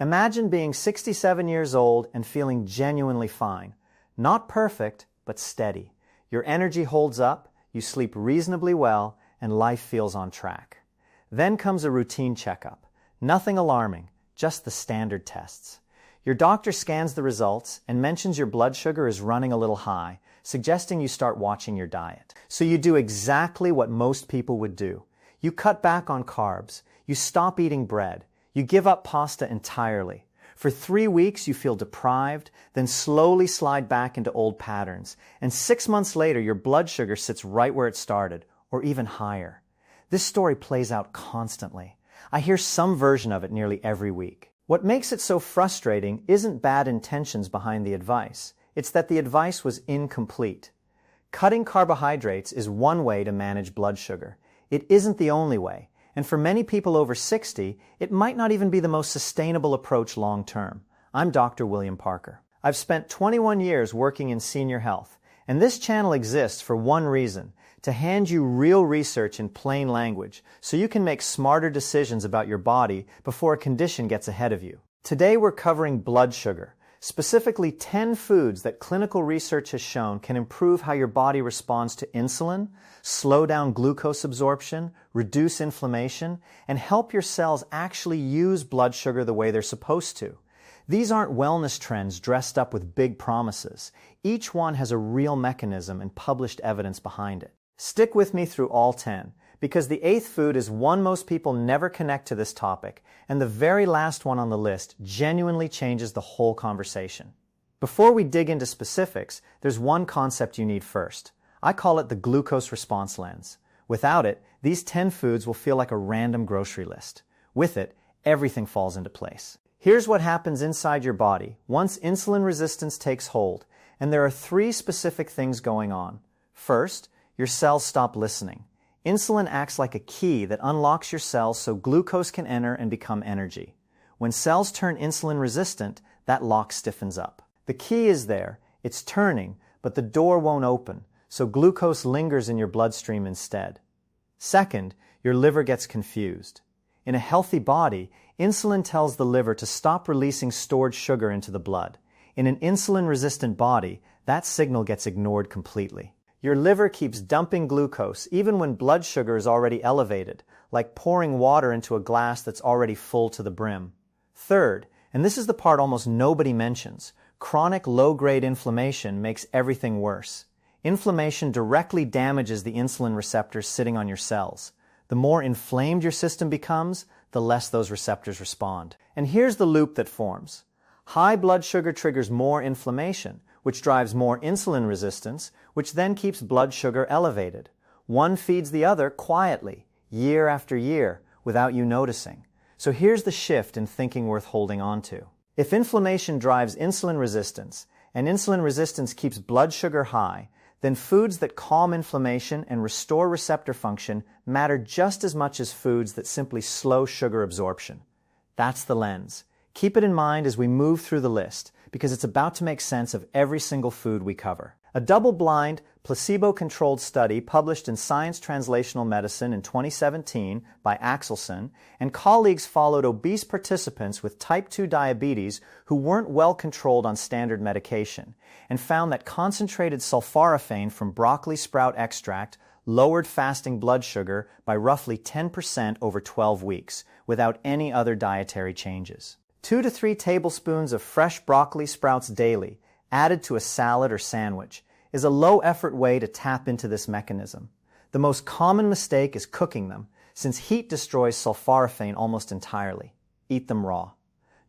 Imagine being 67 years old and feeling genuinely fine. Not perfect, but steady. Your energy holds up, you sleep reasonably well, and life feels on track. Then comes a routine checkup. Nothing alarming, just the standard tests. Your doctor scans the results and mentions your blood sugar is running a little high, suggesting you start watching your diet. So you do exactly what most people would do. You cut back on carbs. You stop eating bread. You give up pasta entirely. For 3 weeks, you feel deprived, then slowly slide back into old patterns. And 6 months later, your blood sugar sits right where it started, or even higher. This story plays out constantly. I hear some version of it nearly every week. What makes it so frustrating isn't bad intentions behind the advice. It's that the advice was incomplete. Cutting carbohydrates is one way to manage blood sugar. It isn't the only way. And for many people over 60, it might not even be the most sustainable approach long term. I'm Dr. William Parker. I've spent 21 years working in senior health, and this channel exists for one reason: to hand you real research in plain language so you can make smarter decisions about your body before a condition gets ahead of you. Today we're covering blood sugar, specifically 10 foods that clinical research has shown can improve how your body responds to insulin, slow down glucose absorption, reduce inflammation, and help your cells actually use blood sugar the way they're supposed to. These aren't wellness trends dressed up with big promises. Each one has a real mechanism and published evidence behind it. Stick with me through all 10, because the 8th food is one most people never connect to this topic, and the very last one on the list genuinely changes the whole conversation. Before we dig into specifics, there's one concept you need first. I call it the glucose response lens. Without it, these 10 foods will feel like a random grocery list. With it, everything falls into place. Here's what happens inside your body once insulin resistance takes hold, and there are 3 specific things going on. First, your cells stop listening. Insulin acts like a key that unlocks your cells so glucose can enter and become energy. When cells turn insulin resistant, that lock stiffens up. The key is there, it's turning, but the door won't open, so glucose lingers in your bloodstream instead. Second, your liver gets confused. In a healthy body, insulin tells the liver to stop releasing stored sugar into the blood. In an insulin-resistant body, that signal gets ignored completely. Your liver keeps dumping glucose even when blood sugar is already elevated, like pouring water into a glass that's already full to the brim. Third, and this is the part almost nobody mentions, chronic low-grade inflammation makes everything worse. Inflammation directly damages the insulin receptors sitting on your cells. The more inflamed your system becomes, the less those receptors respond. And here's the loop that forms. High blood sugar triggers more inflammation, which drives more insulin resistance, which then keeps blood sugar elevated. One feeds the other quietly, year after year, without you noticing. So here's the shift in thinking worth holding on to. If inflammation drives insulin resistance, and insulin resistance keeps blood sugar high, then foods that calm inflammation and restore receptor function matter just as much as foods that simply slow sugar absorption. That's the lens. Keep it in mind as we move through the list, because it's about to make sense of every single food we cover. A double-blind, placebo-controlled study published in Science Translational Medicine in 2017 by Axelson and colleagues followed obese participants with type 2 diabetes who weren't well controlled on standard medication and found that concentrated sulforaphane from broccoli sprout extract lowered fasting blood sugar by roughly 10% over 12 weeks without any other dietary changes. 2 to 3 tablespoons of fresh broccoli sprouts daily, added to a salad or sandwich, is a low-effort way to tap into this mechanism. The most common mistake is cooking them, since heat destroys sulforaphane almost entirely. Eat them raw.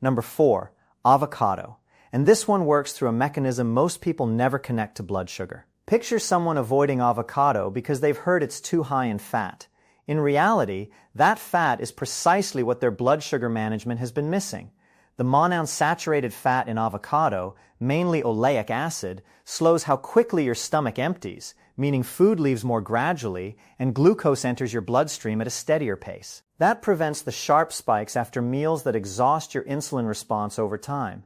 Number 4, avocado. And this one works through a mechanism most people never connect to blood sugar. Picture someone avoiding avocado because they've heard it's too high in fat. In reality, that fat is precisely what their blood sugar management has been missing. The monounsaturated fat in avocado, mainly oleic acid, slows how quickly your stomach empties, meaning food leaves more gradually and glucose enters your bloodstream at a steadier pace. That prevents the sharp spikes after meals that exhaust your insulin response over time.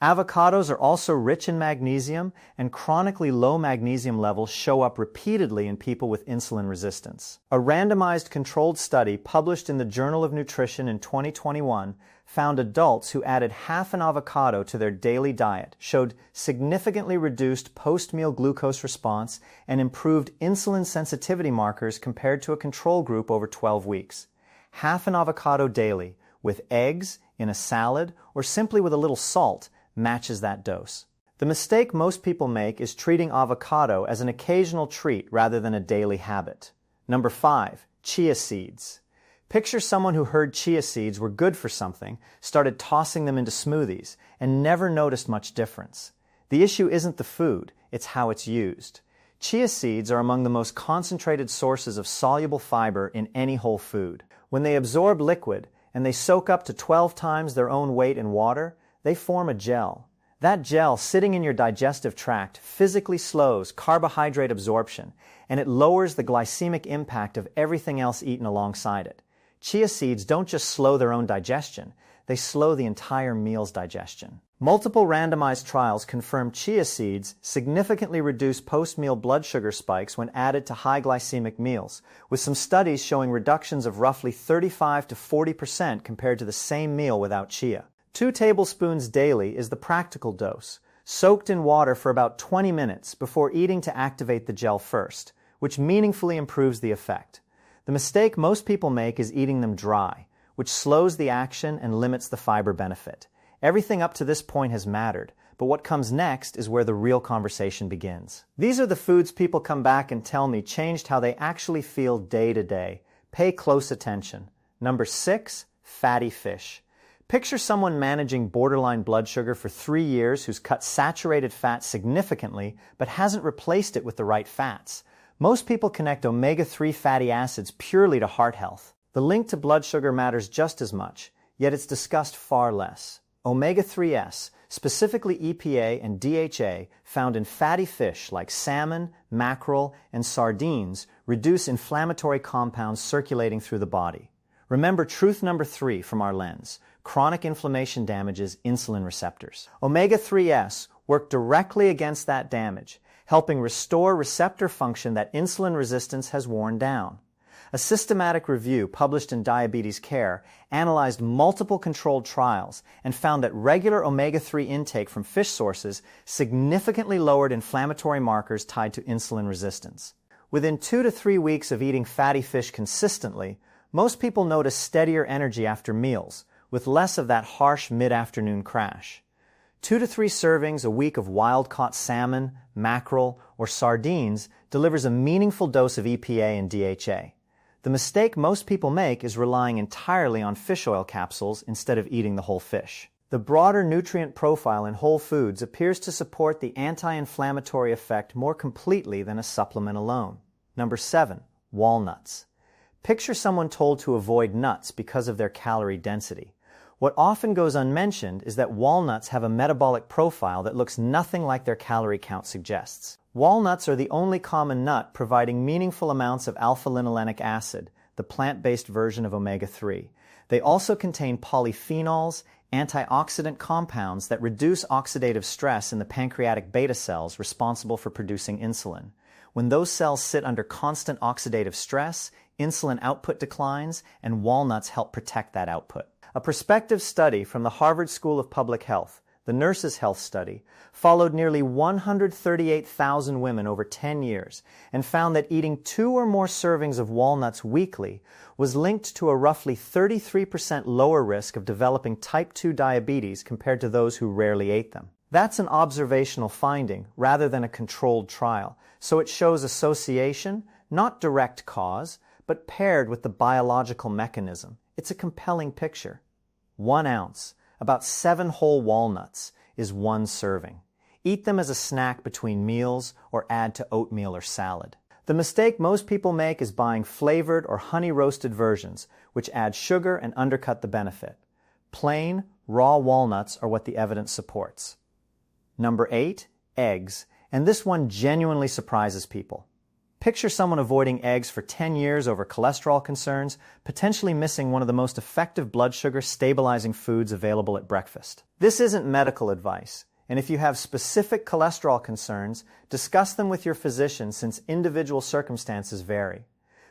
Avocados are also rich in magnesium, and chronically low magnesium levels show up repeatedly in people with insulin resistance. A randomized controlled study published in the Journal of Nutrition in 2021 found adults who added half an avocado to their daily diet showed significantly reduced post-meal glucose response and improved insulin sensitivity markers compared to a control group over 12 weeks. Half an avocado daily, with eggs, in a salad, or simply with a little salt, matches that dose. The mistake most people make is treating avocado as an occasional treat rather than a daily habit. Number 5, chia seeds. Picture someone who heard chia seeds were good for something, started tossing them into smoothies, and never noticed much difference. The issue isn't the food, it's how it's used. Chia seeds are among the most concentrated sources of soluble fiber in any whole food. When they absorb liquid, and they soak up to 12 times their own weight in water, they form a gel. That gel sitting in your digestive tract physically slows carbohydrate absorption, and it lowers the glycemic impact of everything else eaten alongside it. Chia seeds don't just slow their own digestion, they slow the entire meal's digestion. Multiple randomized trials confirm chia seeds significantly reduce post-meal blood sugar spikes when added to high glycemic meals, with some studies showing reductions of roughly 35 to 40% compared to the same meal without chia. 2 tablespoons daily is the practical dose, soaked in water for about 20 minutes before eating to activate the gel first, which meaningfully improves the effect. The mistake most people make is eating them dry, which slows the action and limits the fiber benefit. Everything up to this point has mattered, but what comes next is where the real conversation begins. These are the foods people come back and tell me changed how they actually feel day to day. Pay close attention. Number 6, fatty fish. Picture someone managing borderline blood sugar for 3 years who's cut saturated fat significantly but hasn't replaced it with the right fats. Most people connect omega-3 fatty acids purely to heart health. The link to blood sugar matters just as much, yet it's discussed far less. Omega-3s, specifically EPA and DHA, found in fatty fish like salmon, mackerel, and sardines, reduce inflammatory compounds circulating through the body. Remember truth number 3 from our lens. Chronic inflammation damages insulin receptors. Omega-3s work directly against that damage, helping restore receptor function that insulin resistance has worn down. A systematic review published in Diabetes Care analyzed multiple controlled trials and found that regular omega-3 intake from fish sources significantly lowered inflammatory markers tied to insulin resistance. Within 2 to 3 weeks of eating fatty fish consistently, most people notice steadier energy after meals, with less of that harsh mid-afternoon crash. 2 to 3 servings a week of wild-caught salmon, mackerel, or sardines delivers a meaningful dose of EPA and DHA. The mistake most people make is relying entirely on fish oil capsules instead of eating the whole fish. The broader nutrient profile in whole foods appears to support the anti-inflammatory effect more completely than a supplement alone. Number 7, walnuts. Picture someone told to avoid nuts because of their calorie density. What often goes unmentioned is that walnuts have a metabolic profile that looks nothing like their calorie count suggests. Walnuts are the only common nut providing meaningful amounts of alpha-linolenic acid, the plant-based version of omega-3. They also contain polyphenols, antioxidant compounds that reduce oxidative stress in the pancreatic beta cells responsible for producing insulin. When those cells sit under constant oxidative stress, insulin output declines, and walnuts help protect that output. A prospective study from the Harvard School of Public Health, the Nurses' Health Study, followed nearly 138,000 women over 10 years and found that eating 2 or more servings of walnuts weekly was linked to a roughly 33% lower risk of developing type 2 diabetes compared to those who rarely ate them. That's an observational finding rather than a controlled trial, so it shows association, not direct cause, but paired with the biological mechanism. It's a compelling picture. 1 ounce, about 7 whole walnuts, is 1 serving. Eat them as a snack between meals or add to oatmeal or salad. The mistake most people make is buying flavored or honey-roasted versions, which add sugar and undercut the benefit. Plain, raw walnuts are what the evidence supports. Number 8, eggs, and this one genuinely surprises people. Picture someone avoiding eggs for 10 years over cholesterol concerns, potentially missing one of the most effective blood sugar stabilizing foods available at breakfast. This isn't medical advice, and if you have specific cholesterol concerns, discuss them with your physician since individual circumstances vary.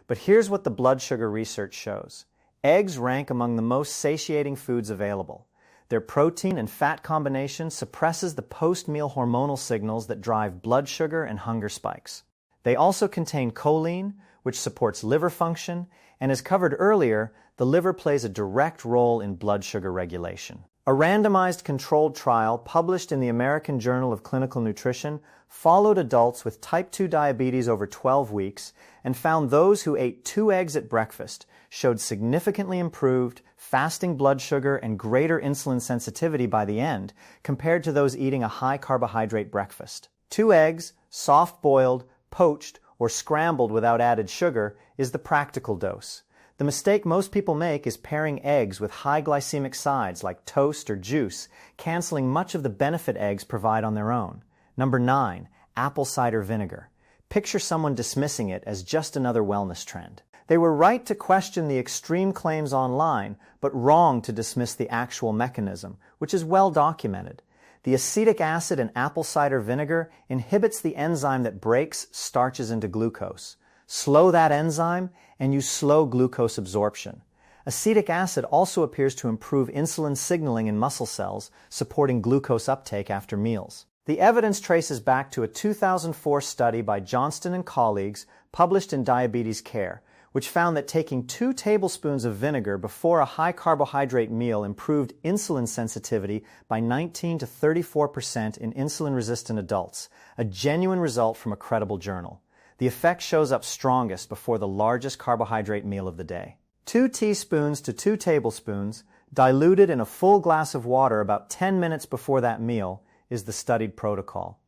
But here's what the blood sugar research shows. Eggs rank among the most satiating foods available. Their protein and fat combination suppresses the post-meal hormonal signals that drive blood sugar and hunger spikes. They also contain choline, which supports liver function, and as covered earlier, the liver plays a direct role in blood sugar regulation. A randomized controlled trial published in the American Journal of Clinical Nutrition followed adults with type 2 diabetes over 12 weeks and found those who ate 2 eggs at breakfast showed significantly improved fasting blood sugar and greater insulin sensitivity by the end compared to those eating a high carbohydrate breakfast. 2 eggs, soft-boiled, poached, or scrambled without added sugar is the practical dose. The mistake most people make is pairing eggs with high glycemic sides like toast or juice, canceling much of the benefit eggs provide on their own. Number 9, apple cider vinegar. Picture someone dismissing it as just another wellness trend. They were right to question the extreme claims online, but wrong to dismiss the actual mechanism, which is well documented. The acetic acid in apple cider vinegar inhibits the enzyme that breaks starches into glucose. Slow that enzyme, and you slow glucose absorption. Acetic acid also appears to improve insulin signaling in muscle cells, supporting glucose uptake after meals. The evidence traces back to a 2004 study by Johnston and colleagues published in Diabetes Care, which found that taking 2 tablespoons of vinegar before a high-carbohydrate meal improved insulin sensitivity by 19 to 34% in insulin-resistant adults, a genuine result from a credible journal. The effect shows up strongest before the largest carbohydrate meal of the day. 2 teaspoons to 2 tablespoons, diluted in a full glass of water about 10 minutes before that meal, is the studied protocol.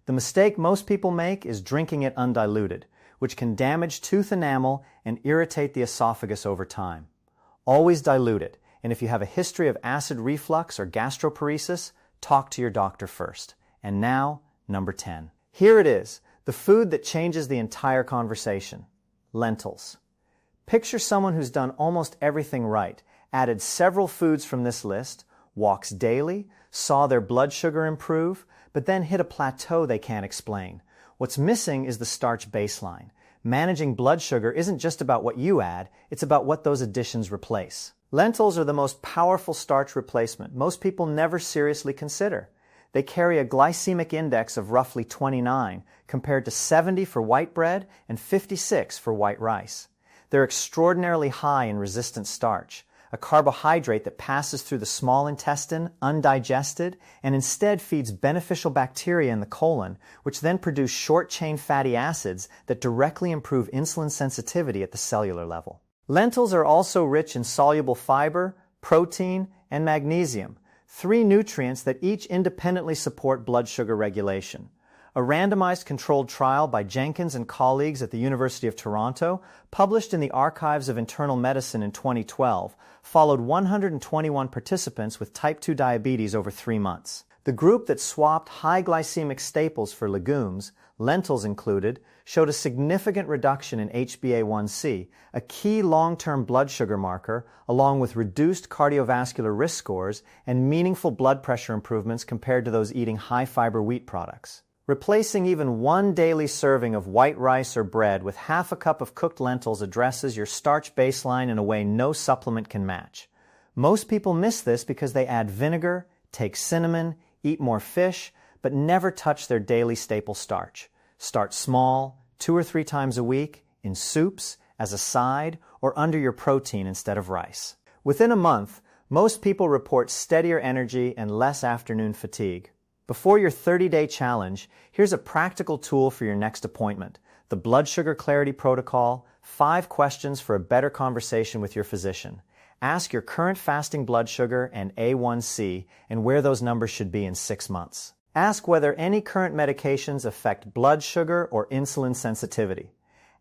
The mistake most people make is drinking it undiluted, which can damage tooth enamel and irritate the esophagus over time. Always dilute it, and if you have a history of acid reflux or gastroparesis, talk to your doctor first. And now, number 10. Here it is, the food that changes the entire conversation. Lentils. Picture someone who's done almost everything right, added several foods from this list, walks daily, saw their blood sugar improve, but then hit a plateau they can't explain. What's missing is the starch baseline. Managing blood sugar isn't just about what you add, it's about what those additions replace. Lentils are the most powerful starch replacement most people never seriously consider. They carry a glycemic index of roughly 29, compared to 70 for white bread and 56 for white rice. They're extraordinarily high in resistant starch, a carbohydrate that passes through the small intestine undigested and instead feeds beneficial bacteria in the colon, which then produce short-chain fatty acids that directly improve insulin sensitivity at the cellular level. Lentils are also rich in soluble fiber, protein, and magnesium, 3 nutrients that each independently support blood sugar regulation. A randomized controlled trial by Jenkins and colleagues at the University of Toronto, published in the Archives of Internal Medicine in 2012, followed 121 participants with type 2 diabetes over 3 months. The group that swapped high glycemic staples for legumes, lentils included, showed a significant reduction in HbA1c, a key long-term blood sugar marker, along with reduced cardiovascular risk scores and meaningful blood pressure improvements compared to those eating high-fiber wheat products. Replacing even 1 daily serving of white rice or bread with half a cup of cooked lentils addresses your starch baseline in a way no supplement can match. Most people miss this because they add vinegar, take cinnamon, eat more fish, but never touch their daily staple starch. Start small, 2 or 3 times a week, in soups, as a side, or under your protein instead of rice. Within a month, most people report steadier energy and less afternoon fatigue. Before your 30-day challenge, here's a practical tool for your next appointment: the Blood Sugar Clarity Protocol, 5 questions for a better conversation with your physician. Ask your current fasting blood sugar and A1C and where those numbers should be in 6 months. Ask whether any current medications affect blood sugar or insulin sensitivity.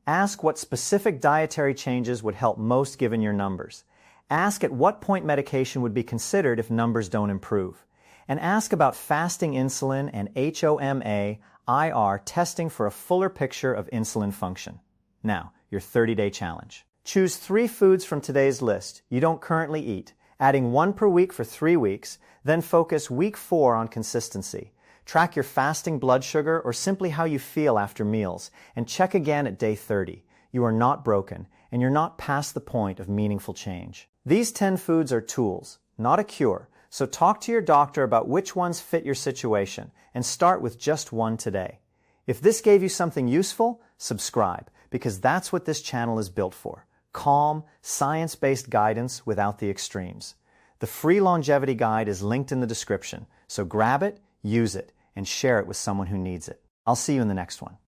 Ask what specific dietary changes would help most given your numbers. Ask at what point medication would be considered if numbers don't improve. And ask about fasting insulin and HOMA-IR testing for a fuller picture of insulin function. Now, your 30-day challenge. Choose 3 foods from today's list you don't currently eat, adding 1 per week for 3 weeks, then focus week 4 on consistency. Track your fasting blood sugar or simply how you feel after meals, and check again at day 30. You are not broken, and you're not past the point of meaningful change. These 10 foods are tools, not a cure, so talk to your doctor about which ones fit your situation and start with just one today. If this gave you something useful, subscribe, because that's what this channel is built for. Calm, science-based guidance without the extremes. The free longevity guide is linked in the description, so grab it, use it, and share it with someone who needs it. I'll see you in the next one.